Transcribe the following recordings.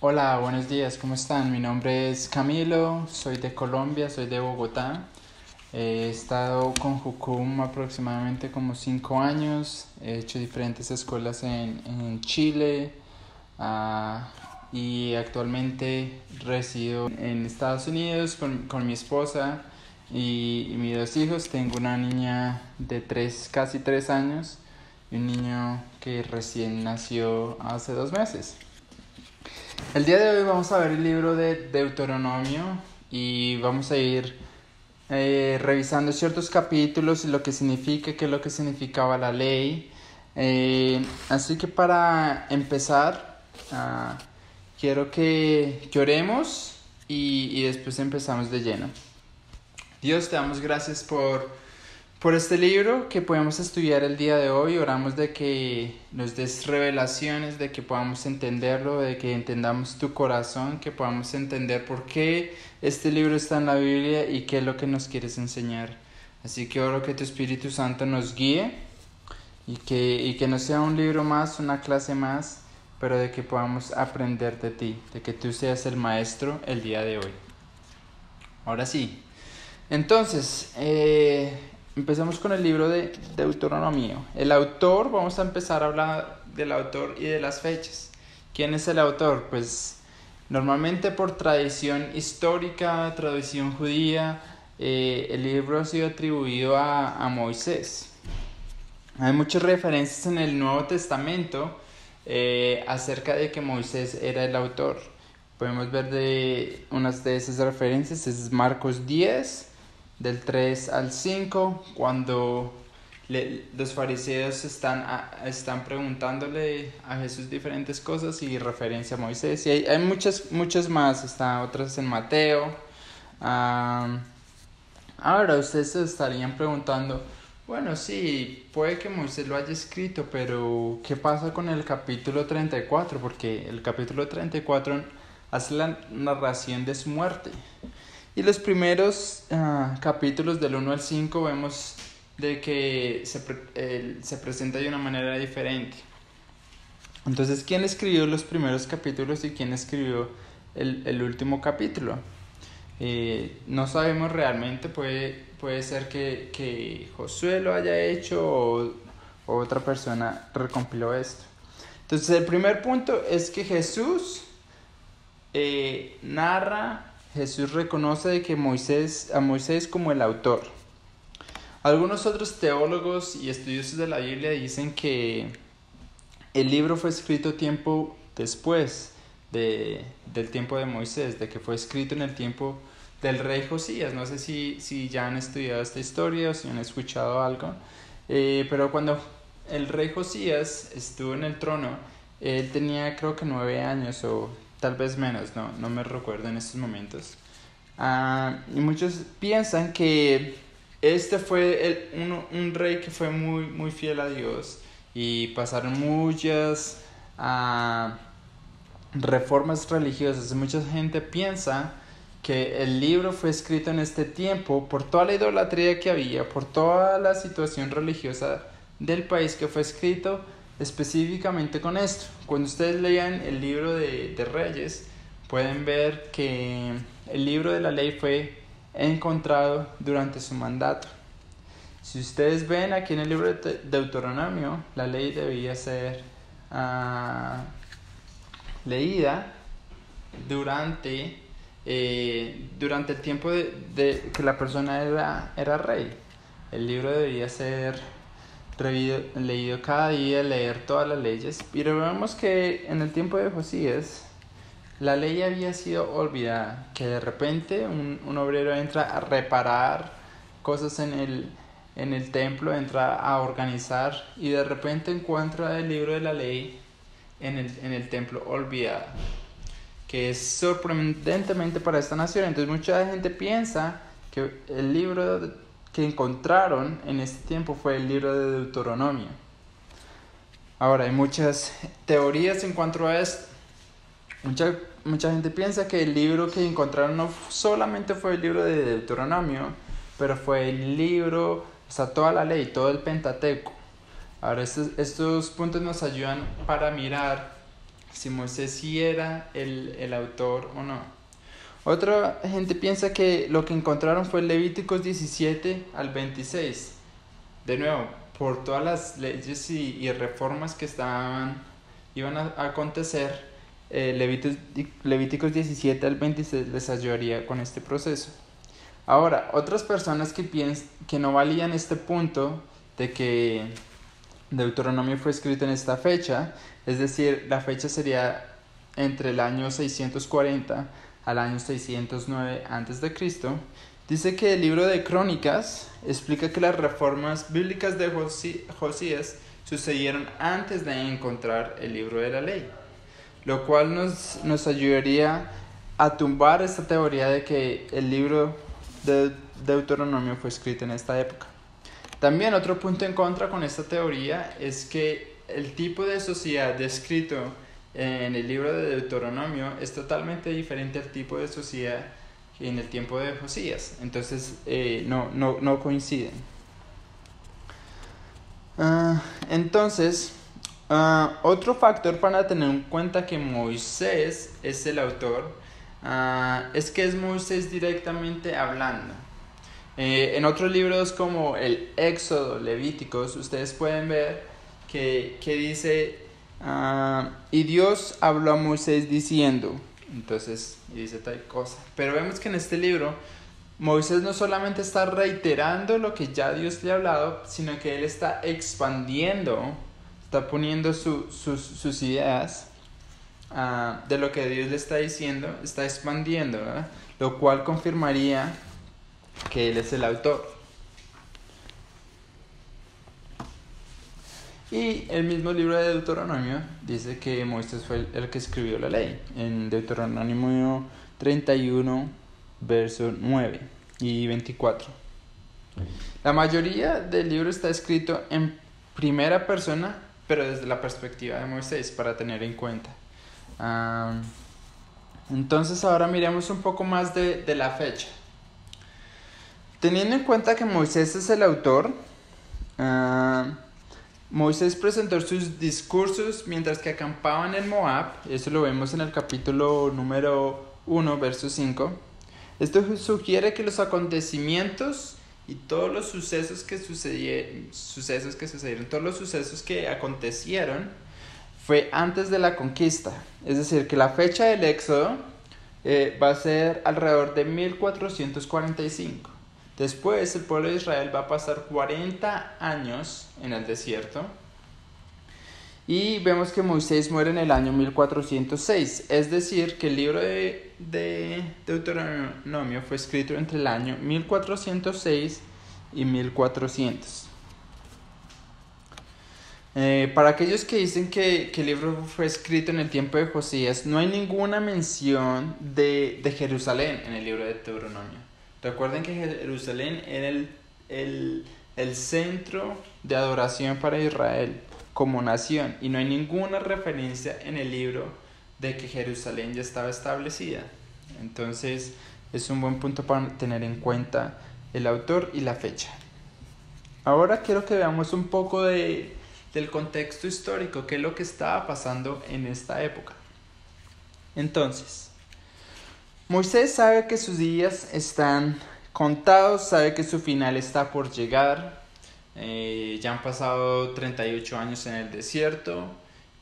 Hola, buenos días, ¿cómo están? Mi nombre es Camilo, soy de Colombia, soy de Bogotá. He estado con Jucum aproximadamente como 5 años. He hecho diferentes escuelas en Chile, ah, y actualmente resido en Estados Unidos con mi esposa y mis dos hijos. Tengo una niña de casi 3 años y un niño que recién nació hace 2 meses. El día de hoy vamos a ver el libro de Deuteronomio y vamos a ir revisando ciertos capítulos y lo que significa, qué es lo que significaba la ley. Así que para empezar, quiero que oremos y después empezamos de lleno. Dios, te damos gracias por este libro que podemos estudiar el día de hoy. Oramos de que nos des revelaciones, de que podamos entenderlo, de que entendamos tu corazón, que podamos entender por qué este libro está en la Biblia y qué es lo que nos quieres enseñar. Así que oro que tu Espíritu Santo nos guíe y que no sea un libro más, una clase más, pero de que podamos aprender de ti, de que tú seas el maestro el día de hoy. Ahora sí. Entonces, empezamos con el libro de Deuteronomio. El autor, vamos a empezar a hablar del autor y de las fechas. ¿Quién es el autor? Pues normalmente por tradición histórica, tradición judía, el libro ha sido atribuido a Moisés. Hay muchas referencias en el Nuevo Testamento acerca de que Moisés era el autor. Podemos ver de unas de esas referencias, es Marcos 10, del 3 al 5, cuando los fariseos están preguntándole a Jesús diferentes cosas y referencia a Moisés. Y hay muchas más, están otras en Mateo. Ahora ustedes se estarían preguntando, bueno, sí, puede que Moisés lo haya escrito, pero ¿qué pasa con el capítulo 34? Porque el capítulo 34 hace la narración de su muerte. Y los primeros capítulos del 1 al 5 vemos de que se presenta de una manera diferente. Entonces, ¿quién escribió los primeros capítulos y quién escribió el último capítulo? No sabemos realmente, puede ser que Josué lo haya hecho o otra persona recompiló esto. Entonces, el primer punto es que Jesús Jesús reconoce de que a Moisés como el autor. Algunos otros teólogos y estudiosos de la Biblia dicen que el libro fue escrito tiempo después del tiempo de Moisés, de que fue escrito en el tiempo del rey Josías. No sé si ya han estudiado esta historia o si han escuchado algo, pero cuando el rey Josías estuvo en el trono, él tenía creo que 9 años o tal vez menos, no me recuerdo en estos momentos. Y muchos piensan que este fue un rey que fue muy fiel a Dios y pasaron muchas reformas religiosas. Mucha gente piensa que el libro fue escrito en este tiempo por toda la idolatría que había, por toda la situación religiosa del país, que fue escrito específicamente con esto. Cuando ustedes lean el libro de Reyes, pueden ver que el libro de la ley fue encontrado durante su mandato. Si ustedes ven aquí en el libro de Deuteronomio, la ley debía ser leída durante el tiempo de que la persona era rey. El libro debía ser leído cada día, leer todas las leyes. Pero vemos que en el tiempo de Josías la ley había sido olvidada, que de repente un obrero entra a reparar cosas en el templo, entra a organizar y de repente encuentra el libro de la ley en el templo olvidado, que es sorprendentemente para esta nación. Entonces mucha gente piensa que el libro que encontraron en este tiempo fue el libro de Deuteronomio. Ahora, hay muchas teorías en cuanto a esto. Mucha gente piensa que el libro que encontraron no solamente fue el libro de Deuteronomio, pero fue el libro, o sea, toda la ley, todo el Pentateuco. Ahora, estos puntos nos ayudan para mirar si Moisés sí era el autor o no. Otra gente piensa que lo que encontraron fue Levíticos 17 al 26. De nuevo, por todas las leyes y reformas que iban a acontecer, Levíticos 17 al 26 les ayudaría con este proceso. Ahora, otras personas que no valían este punto de que Deuteronomio fue escrito en esta fecha, es decir, la fecha sería entre el año 640 al año 609 a.C., dice que el libro de Crónicas explica que las reformas bíblicas de Josías sucedieron antes de encontrar el libro de la ley, lo cual nos ayudaría a tumbar esta teoría de que el libro de Deuteronomio fue escrito en esta época. También otro punto en contra con esta teoría es que el tipo de sociedad descrito en el libro de Deuteronomio es totalmente diferente al tipo de sociedad en el tiempo de Josías. Entonces no coinciden. Otro factor para tener en cuenta que Moisés es el autor es que es Moisés directamente hablando. En otros libros como el Éxodo, Levíticos, ustedes pueden ver que dice y Dios habló a Moisés diciendo, entonces dice tal cosa. Pero vemos que en este libro Moisés no solamente está reiterando lo que ya Dios le ha hablado, sino que él está expandiendo, está poniendo sus ideas de lo que Dios le está diciendo, está expandiendo, ¿verdad? Lo cual confirmaría que él es el autor. Y el mismo libro de Deuteronomio dice que Moisés fue el que escribió la ley, en Deuteronomio 31, versos 9 y 24. La mayoría del libro está escrito en primera persona, pero desde la perspectiva de Moisés, para tener en cuenta. Entonces ahora miremos un poco más de la fecha. Teniendo en cuenta que Moisés es el autor, Moisés presentó sus discursos mientras que acampaban en Moab. Eso lo vemos en el capítulo número 1, verso 5. Esto sugiere que los acontecimientos y todos los sucesos que sucedieron, todos los sucesos que acontecieron, fue antes de la conquista. Es decir, que la fecha del Éxodo va a ser alrededor de 1445. Después el pueblo de Israel va a pasar 40 años en el desierto. Y vemos que Moisés muere en el año 1406. Es decir, que el libro de Deuteronomio fue escrito entre el año 1406 y 1400. Para aquellos que dicen que el libro fue escrito en el tiempo de Josías, no hay ninguna mención de Jerusalén en el libro de Deuteronomio. Recuerden que Jerusalén era el centro de adoración para Israel como nación, y no hay ninguna referencia en el libro de que Jerusalén ya estaba establecida. Entonces es un buen punto para tener en cuenta el autor y la fecha. Ahora quiero que veamos un poco del contexto histórico, qué es lo que estaba pasando en esta época. Entonces, Moisés sabe que sus días están contados, sabe que su final está por llegar. Ya han pasado 38 años en el desierto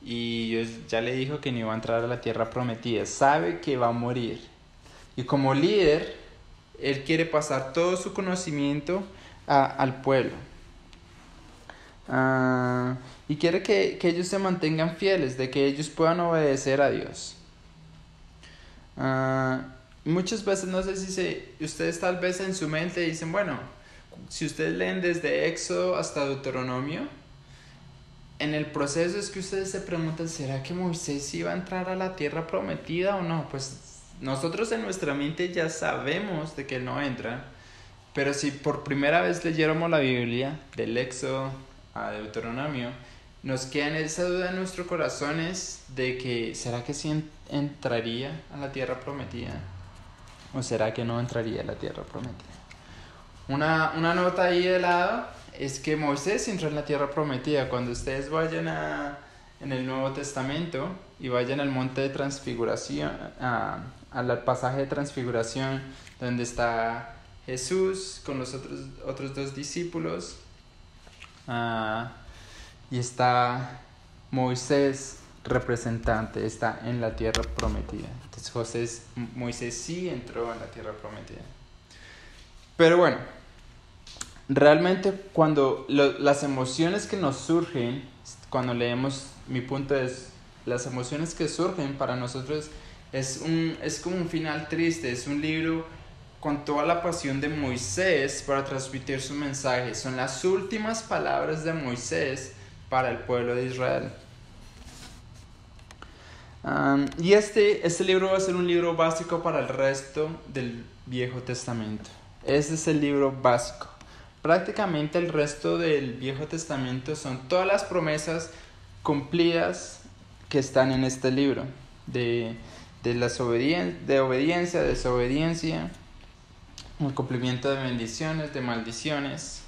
y Dios ya le dijo que no iba a entrar a la tierra prometida. Sabe que va a morir. Y como líder, él quiere pasar todo su conocimiento al pueblo. Y quiere que ellos se mantengan fieles, de que ellos puedan obedecer a Dios. Muchas veces, no sé si ustedes tal vez en su mente dicen, bueno, si ustedes leen desde Éxodo hasta Deuteronomio, en el proceso es que ustedes se preguntan, ¿será que Moisés iba a entrar a la tierra prometida o no? Pues nosotros en nuestra mente ya sabemos de que él no entra, pero si por primera vez leyéramos la Biblia, del Éxodo a Deuteronomio, nos queda esa duda en nuestros corazones de que ¿será que sí entraría a la tierra prometida? ¿O será que no entraría a la tierra prometida? Una nota ahí de lado es que Moisés entró en la tierra prometida. Cuando ustedes vayan a en el Nuevo Testamento y vayan al monte de transfiguración, al pasaje de transfiguración donde está Jesús con los otros dos discípulos, y está Moisés representante, está en la tierra prometida. Entonces Moisés sí entró en la tierra prometida. Pero bueno, realmente cuando las emociones que nos surgen, cuando leemos, mi punto es, las emociones que surgen para nosotros es como un final triste, es un libro con toda la pasión de Moisés para transmitir su mensaje. Son las últimas palabras de Moisés para el pueblo de Israel. Y este libro va a ser un libro básico para el resto del Viejo Testamento. Ese es el libro básico. Prácticamente el resto del Viejo Testamento son todas las promesas cumplidas que están en este libro. De obediencia, desobediencia, el cumplimiento de bendiciones, de maldiciones,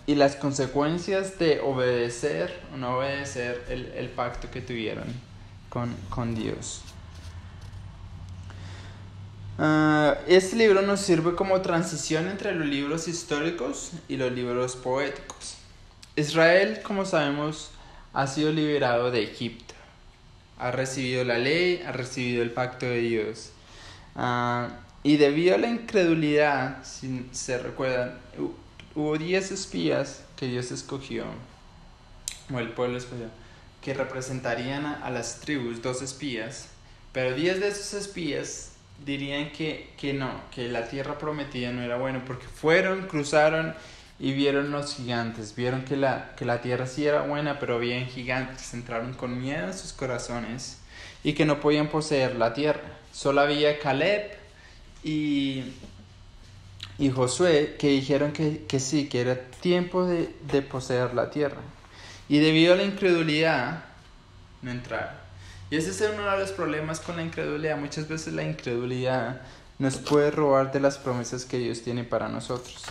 y las consecuencias de obedecer o no obedecer el pacto que tuvieron con Dios. Este libro nos sirve como transición entre los libros históricos y los libros poéticos. Israel, como sabemos, ha sido liberado de Egipto. Ha recibido la ley, ha recibido el pacto de Dios. Y debido a la incredulidad, si se recuerdan, hubo 10 espías que Dios escogió, o el pueblo escogió, que representarían a las tribus, 2 espías, pero 10 de esos espías dirían que no, que la tierra prometida no era buena, porque cruzaron y vieron los gigantes, vieron que la tierra sí era buena, pero había gigantes, entraron con miedo en sus corazones y que no podían poseer la tierra. Solo había Caleb y Josué que dijeron que sí, que era tiempo de poseer la tierra, y debido a la incredulidad no entraron. Y ese es uno de los problemas con la incredulidad. Muchas veces la incredulidad nos puede robar de las promesas que Dios tiene para nosotros.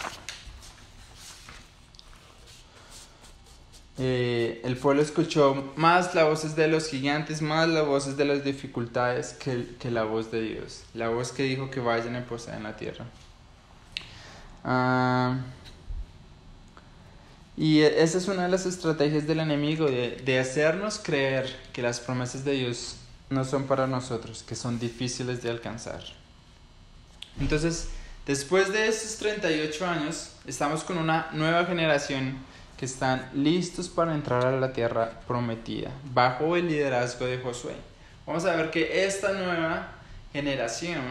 El pueblo escuchó más las voces de los gigantes, más las voces de las dificultades que la voz de Dios, la voz que dijo que vayan y posean la tierra. Y esa es una de las estrategias del enemigo, de hacernos creer que las promesas de Dios no son para nosotros, que son difíciles de alcanzar. Entonces, después de estos 38 años, estamos con una nueva generación que están listos para entrar a la tierra prometida, bajo el liderazgo de Josué. Vamos a ver que esta nueva generación,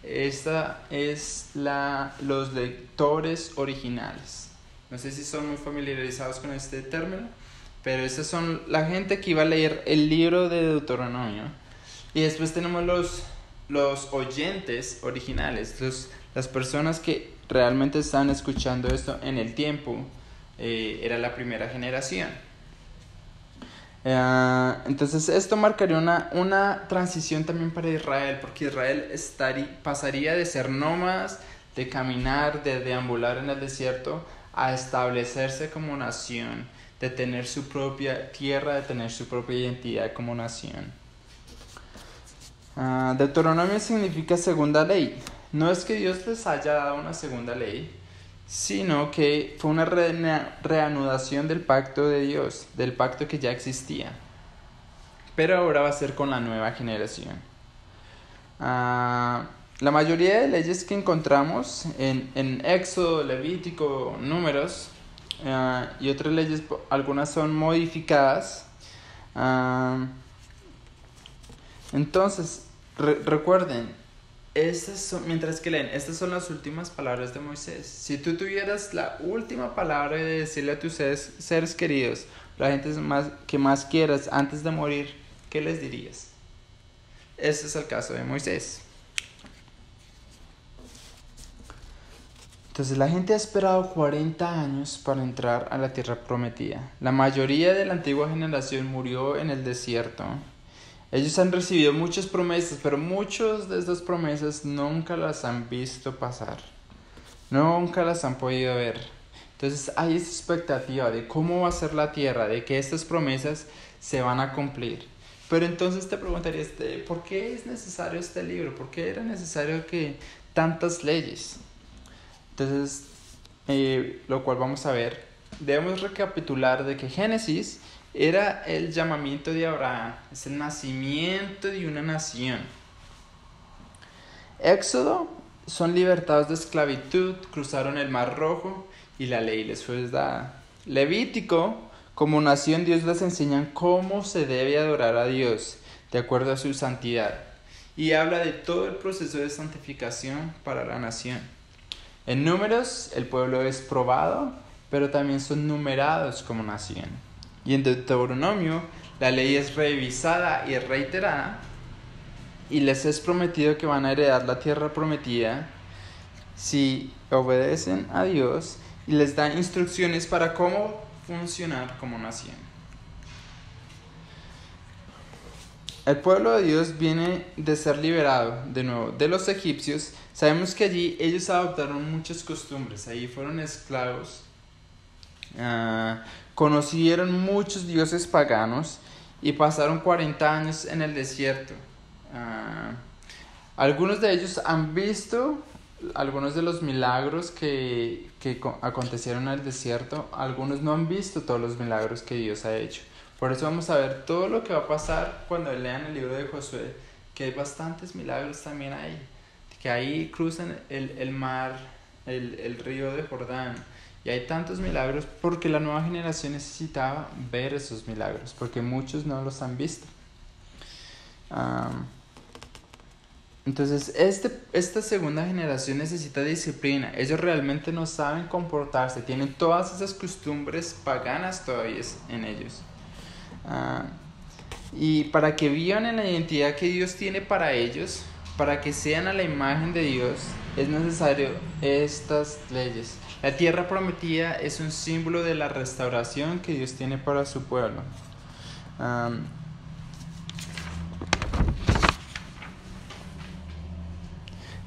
esta es los lectores originales. No sé si son muy familiarizados con este término, pero estos son la gente que iba a leer el libro de Deuteronomio. Y después tenemos los oyentes originales, las personas que realmente están escuchando esto en el tiempo. Era la primera generación. Entonces esto marcaría una transición también para Israel, porque Israel pasaría de ser nómadas, de caminar, de deambular en el desierto, a establecerse como nación, de tener su propia tierra, de tener su propia identidad como nación. Deuteronomio significa segunda ley. No es que Dios les haya dado una segunda ley, sino que fue una reanudación del pacto de Dios, del pacto que ya existía, pero ahora va a ser con la nueva generación. La mayoría de leyes que encontramos en Éxodo, Levítico, Números, y otras leyes, algunas son modificadas. Entonces, recuerden, mientras que leen, estas son las últimas palabras de Moisés. Si tú tuvieras la última palabra de decirle a tus seres queridos, la gente que más quieras antes de morir, ¿qué les dirías? Ese es el caso de Moisés. Entonces la gente ha esperado 40 años para entrar a la tierra prometida. La mayoría de la antigua generación murió en el desierto. Ellos han recibido muchas promesas, pero muchas de estas promesas nunca las han visto pasar. Nunca las han podido ver. Entonces hay esa expectativa de cómo va a ser la tierra, de que estas promesas se van a cumplir. Pero entonces te preguntarías, ¿por qué es necesario este libro? ¿Por qué era necesario que tantas leyes? Entonces, lo cual vamos a ver, debemos recapitular de que Génesis era el llamamiento de Abraham, es el nacimiento de una nación. Éxodo son libertados de esclavitud, cruzaron el Mar Rojo y la ley les fue dada. Levítico, como nación, Dios les enseña cómo se debe adorar a Dios de acuerdo a su santidad y habla de todo el proceso de santificación para la nación. En Números, el pueblo es probado, pero también son numerados como nación. Y en Deuteronomio, la ley es revisada y reiterada, y les es prometido que van a heredar la tierra prometida si obedecen a Dios, y les da instrucciones para cómo funcionar como nación. El pueblo de Dios viene de ser liberado de nuevo de los egipcios. Sabemos que allí ellos adoptaron muchas costumbres, ahí fueron esclavos, conocieron muchos dioses paganos y pasaron 40 años en el desierto. Algunos de ellos han visto algunos de los milagros que acontecieron en el desierto, algunos no han visto todos los milagros que Dios ha hecho. Por eso vamos a ver todo lo que va a pasar cuando lean el libro de Josué, que hay bastantes milagros también ahí, que ahí cruzan el mar, el río de Jordán, y hay tantos milagros porque la nueva generación necesitaba ver esos milagros, porque muchos no los han visto. Entonces, esta segunda generación necesita disciplina. Ellos realmente no saben comportarse, tienen todas esas costumbres paganas todavía en ellos. Y para que vivan en la identidad que Dios tiene para ellos, para que sean a la imagen de Dios, es necesario estas leyes. La tierra prometida es un símbolo de la restauración que Dios tiene para su pueblo.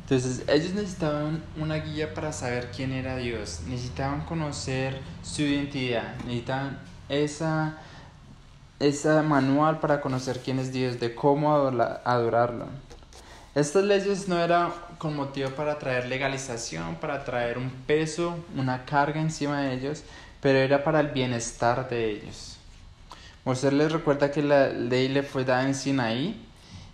Entonces ellos necesitaban una guía para saber quién era Dios, necesitaban conocer su identidad, necesitaban esa manual para conocer quién es Dios, de cómo adorarlo. Estas leyes no eran con motivo para traer legalización, para traer un peso, una carga encima de ellos, pero era para el bienestar de ellos. Moisés les recuerda que la ley le fue dada en Sinaí,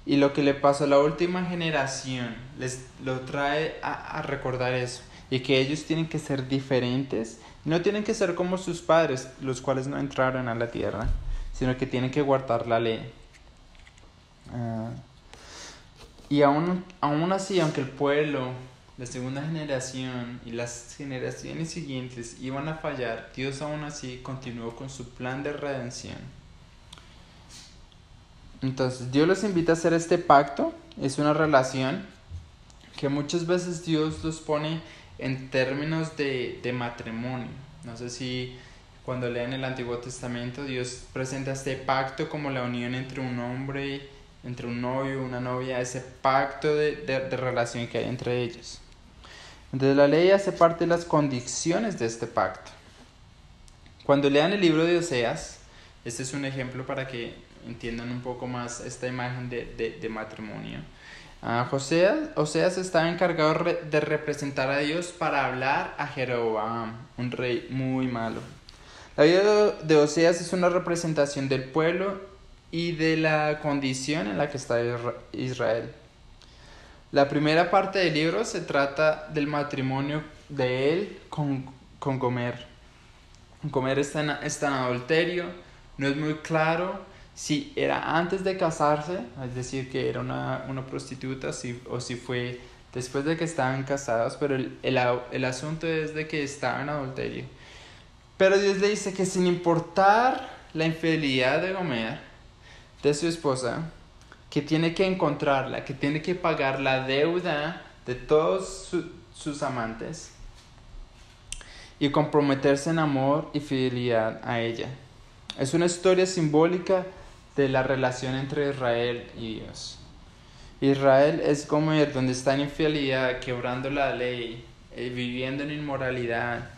y lo que le pasó a la última generación les lo trae a recordar eso, y que ellos tienen que ser diferentes, no tienen que ser como sus padres, los cuales no entraron a la tierra, sino que tienen que guardar la ley. Y aún así, aunque el pueblo, la segunda generación y las generaciones siguientes iban a fallar, Dios aún así continuó con su plan de redención. Entonces Dios los invita a hacer este pacto. Es una relación que muchas veces Dios los pone en términos de matrimonio. No sé si cuando leen el Antiguo Testamento Dios presenta este pacto como la unión entre un hombre, entre un novio y una novia, ese pacto de relación que hay entre ellos. Entonces la ley hace parte de las condiciones de este pacto. Cuando lean el libro de Oseas, este es un ejemplo para que entiendan un poco más esta imagen de matrimonio. Oseas estaba encargado de representar a Dios para hablar a Jeroboam, un rey muy malo. La vida de Oseas es una representación del pueblo y de la condición en la que está Israel. La primera parte del libro se trata del matrimonio de él con Gomer. Gomer está en adulterio, no es muy claro si era antes de casarse, es decir, que era una prostituta, o si fue después de que estaban casados, pero el asunto es de que estaba en adulterio. Pero Dios le dice que sin importar la infidelidad de Gomer, de su esposa, que tiene que encontrarla, que tiene que pagar la deuda de todos sus amantes y comprometerse en amor y fidelidad a ella. Es una historia simbólica de la relación entre Israel y Dios. Israel es Gomer, donde está en infidelidad, quebrando la ley, viviendo en inmoralidad.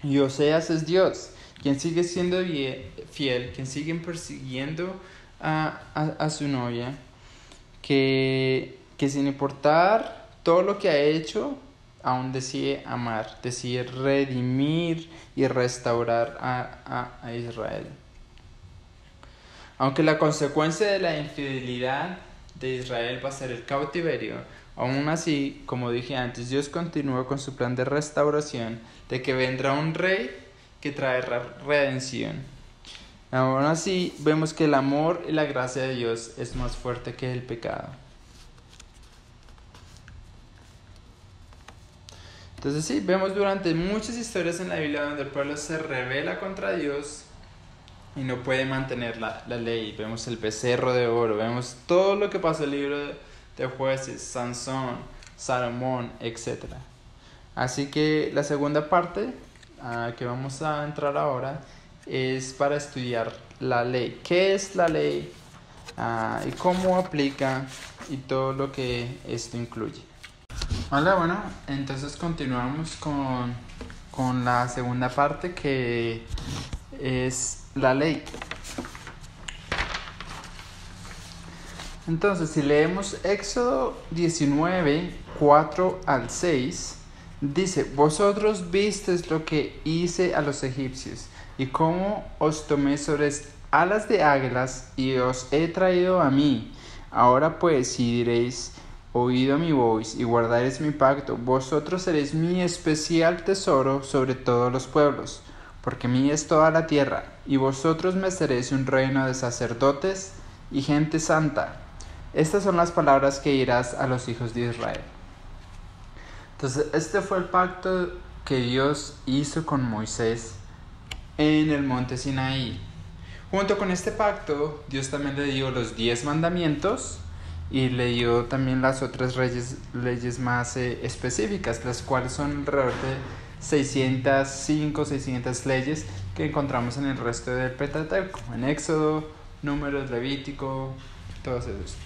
Y Oseas es Dios, quien sigue siendo fiel, quien sigue persiguiendo a su novia, que sin importar todo lo que ha hecho, aún decide amar, decide redimir y restaurar a Israel. Aunque la consecuencia de la infidelidad de Israel va a ser el cautiverio, aún así, como dije antes, Dios continúa con su plan de restauración, de que vendrá un rey que traerá redención. Aún así, vemos que el amor y la gracia de Dios es más fuerte que el pecado. Entonces sí, vemos durante muchas historias en la Biblia donde el pueblo se rebela contra Dios y no puede mantener la ley. Vemos el becerro de oro, vemos todo lo que pasa en el libro de Jueces, Sansón, Salomón, etc. Así que la segunda parte que vamos a entrar ahora es para estudiar la ley. ¿Qué es la ley? Y cómo aplica y todo lo que esto incluye. Hola, bueno, entonces continuamos con la segunda parte, que es la ley. Entonces, si leemos Éxodo 19, 4 al 6, dice: Vosotros visteis lo que hice a los egipcios, y cómo os tomé sobre alas de águilas, y os he traído a mí. Ahora pues, si diréis: oído mi voz, y guardaréis mi pacto, vosotros seréis mi especial tesoro sobre todos los pueblos, porque mía es toda la tierra, y vosotros me seréis un reino de sacerdotes y gente santa. Estas son las palabras que dirás a los hijos de Israel. Entonces, este fue el pacto que Dios hizo con Moisés en el monte Sinaí. Junto con este pacto, Dios también le dio los 10 mandamientos y le dio también las otras leyes más específicas, las cuales son alrededor de 600 leyes que encontramos en el resto del Pentateuco, en Éxodo, Números, Levítico, todos esos.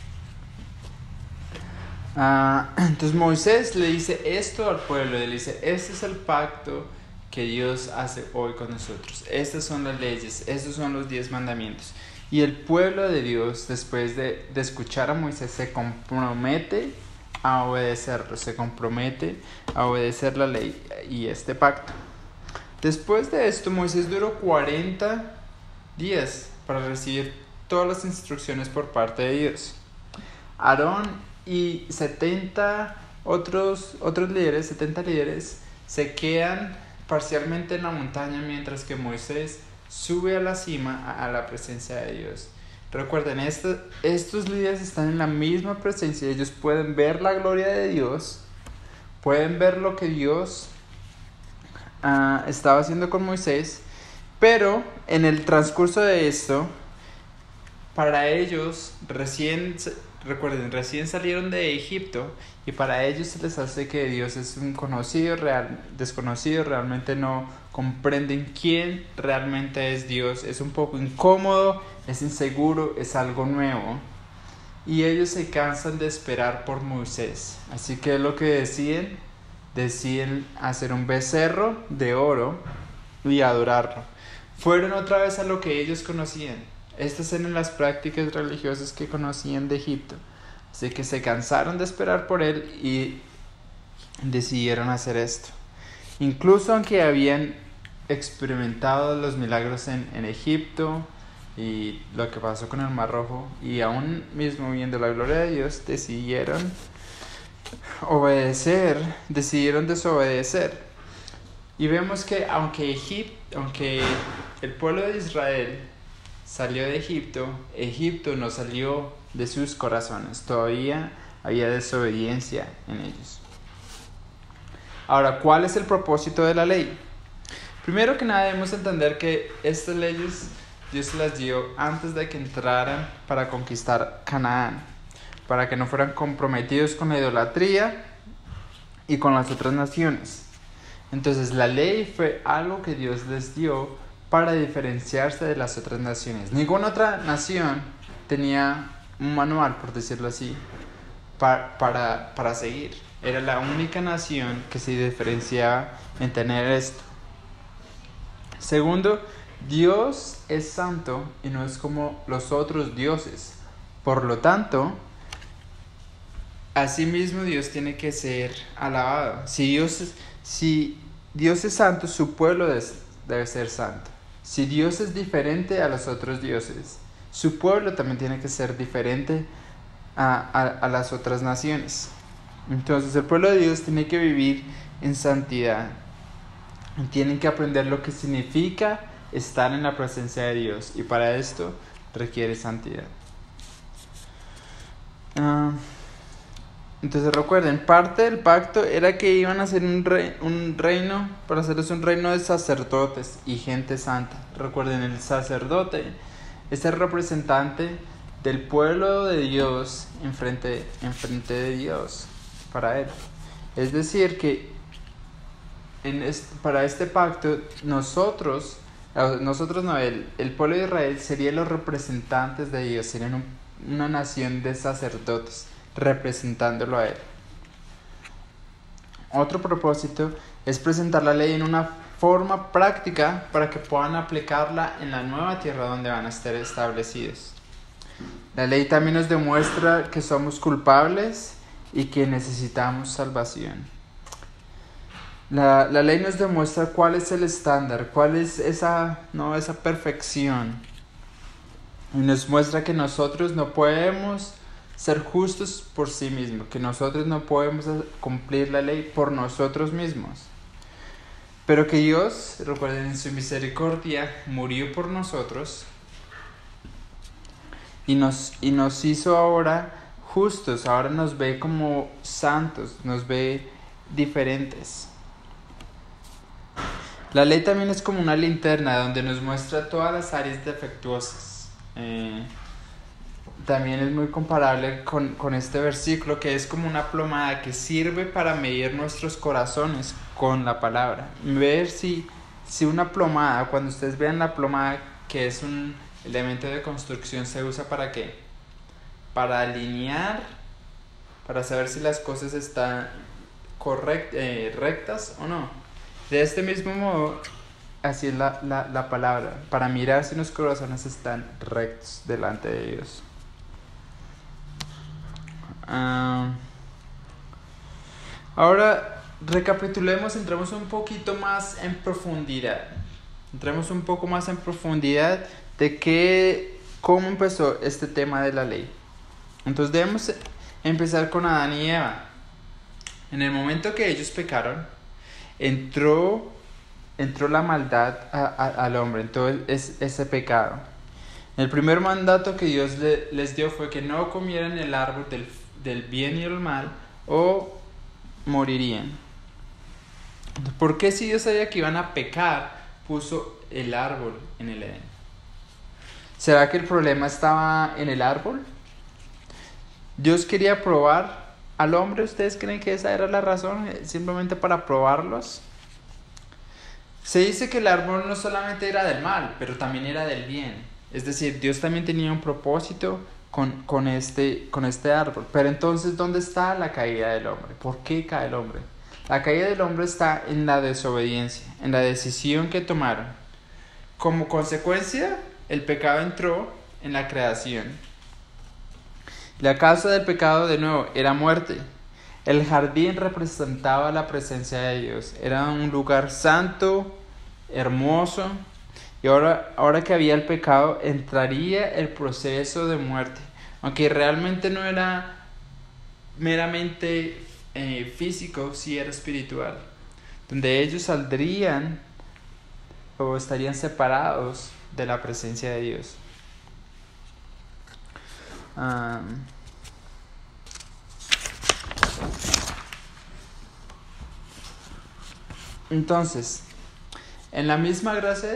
Entonces Moisés le dice esto al pueblo, le dice: este es el pacto que Dios hace hoy con nosotros, estas son las leyes, estos son los 10 mandamientos. Y el pueblo de Dios, después de escuchar a Moisés, se compromete a obedecerlo, se compromete a obedecer la ley y este pacto. Después de esto, Moisés duró 40 días para recibir todas las instrucciones por parte de Dios. Aarón y 70 otros líderes, 70 líderes, se quedan parcialmente en la montaña, mientras que Moisés sube a la cima a la presencia de Dios. Recuerden, estos líderes están en la misma presencia, ellos pueden ver la gloria de Dios, pueden ver lo que Dios estaba haciendo con Moisés, pero en el transcurso de esto, para ellos recién salieron de Egipto, y para ellos se les hace que Dios es un desconocido, realmente no comprenden quién realmente es Dios, es un poco incómodo, es inseguro, es algo nuevo, y ellos se cansan de esperar por Moisés. Así que lo que deciden hacer un becerro de oro y adorarlo. Fueron otra vez a lo que ellos conocían. Estas eran las prácticas religiosas que conocían de Egipto. Así que se cansaron de esperar por él y decidieron hacer esto. Incluso aunque habían experimentado los milagros en Egipto y lo que pasó con el Mar Rojo, y aún mismo viendo la gloria de Dios, decidieron desobedecer. Y vemos que aunque el pueblo de Israel salió de Egipto, Egipto no salió de sus corazones. Todavía había desobediencia en ellos. Ahora, ¿cuál es el propósito de la ley? Primero que nada, debemos entender que estas leyes Dios se las dio antes de que entraran para conquistar Canaán, para que no fueran comprometidos con la idolatría y con las otras naciones. Entonces, la ley fue algo que Dios les dio para diferenciarse de las otras naciones. Ninguna otra nación tenía un manual, por decirlo así, para seguir. Era la única nación que se diferenciaba en tener esto. Segundo, Dios es santo y no es como los otros dioses. Por lo tanto, asimismo Dios tiene que ser alabado. Si Dios es santo, su pueblo debe ser santo. Si Dios es diferente a los otros dioses, su pueblo también tiene que ser diferente a las otras naciones. Entonces el pueblo de Dios tiene que vivir en santidad. Tienen que aprender lo que significa estar en la presencia de Dios, y para esto requiere santidad. Entonces recuerden, parte del pacto era que iban a hacer un reino, para hacerles un reino de sacerdotes y gente santa. Recuerden, el sacerdote es el representante del pueblo de Dios enfrente de Dios, para él. Es decir, que para este pacto, nosotros no, el pueblo de Israel serían los representantes de Dios, serían una nación de sacerdotes representándolo a él. Otro propósito es presentar la ley en una forma práctica para que puedan aplicarla en la nueva tierra donde van a estar establecidos. La ley también nos demuestra que somos culpables y que necesitamos salvación. La ley nos demuestra cuál es el estándar, cuál es esa perfección. Y nos muestra que nosotros no podemos ser justos por sí mismos, que nosotros no podemos cumplir la ley por nosotros mismos. Pero que Dios, recuerden, en su misericordia, murió por nosotros y nos hizo ahora justos, ahora nos ve como santos, nos ve diferentes. La ley también es como una linterna donde nos muestra todas las áreas defectuosas. También es muy comparable con este versículo, que es como una plomada que sirve para medir nuestros corazones con la palabra. Ver si una plomada, cuando ustedes vean la plomada, que es un elemento de construcción, se usa ¿para qué? Para alinear, para saber si las cosas están rectas o no. De este mismo modo, así es la palabra, para mirar si los corazones están rectos delante de Dios. Ahora recapitulemos, entremos un poquito más en profundidad. De cómo empezó este tema de la ley. Entonces debemos empezar con Adán y Eva. En el momento que ellos pecaron, entró la maldad al hombre, entró ese pecado. El primer mandato que Dios les dio fue que no comieran el árbol del bien y el mal o morirían. ¿Por qué, si Dios sabía que iban a pecar, puso el árbol en el Edén? ¿Será que el problema estaba en el árbol? Dios quería probar al hombre. ¿Ustedes creen que esa era la razón? Simplemente para probarlos. Se dice que el árbol no solamente era del mal, pero también era del bien. Es decir, Dios también tenía un propósito con este árbol. Pero entonces, ¿dónde está la caída del hombre? ¿Por qué cae el hombre? La caída del hombre está en la desobediencia, en la decisión que tomaron. Como consecuencia, el pecado entró en la creación. La causa del pecado, de nuevo, era muerte. El jardín representaba la presencia de Dios. Era un lugar santo, hermoso. Y ahora que había el pecado, entraría el proceso de muerte. Aunque realmente no era meramente físico, sí era espiritual. Donde ellos saldrían o estarían separados de la presencia de Dios. Entonces, en la misma gracia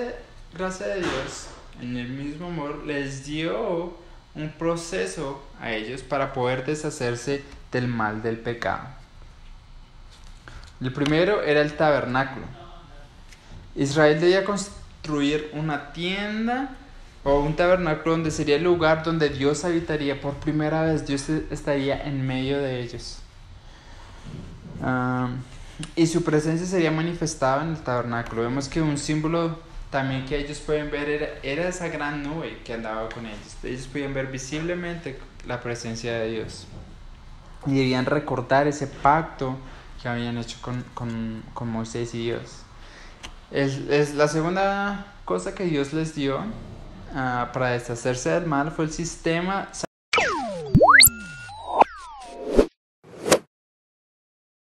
de Dios, en el mismo amor, les dio un proceso a ellos para poder deshacerse del mal del pecado. El primero era el tabernáculo. Israel debía construir una tienda o un tabernáculo donde sería el lugar donde Dios habitaría. Por primera vez Dios estaría en medio de ellos. Y su presencia sería manifestada en el tabernáculo. Vemos que un símbolo también que ellos pueden ver era esa gran nube que andaba con ellos. Ellos podían ver visiblemente la presencia de Dios. Y debían recordar ese pacto que habían hecho con Moisés y Dios. Es la segunda cosa que Dios les dio para deshacerse del mal fue el sistema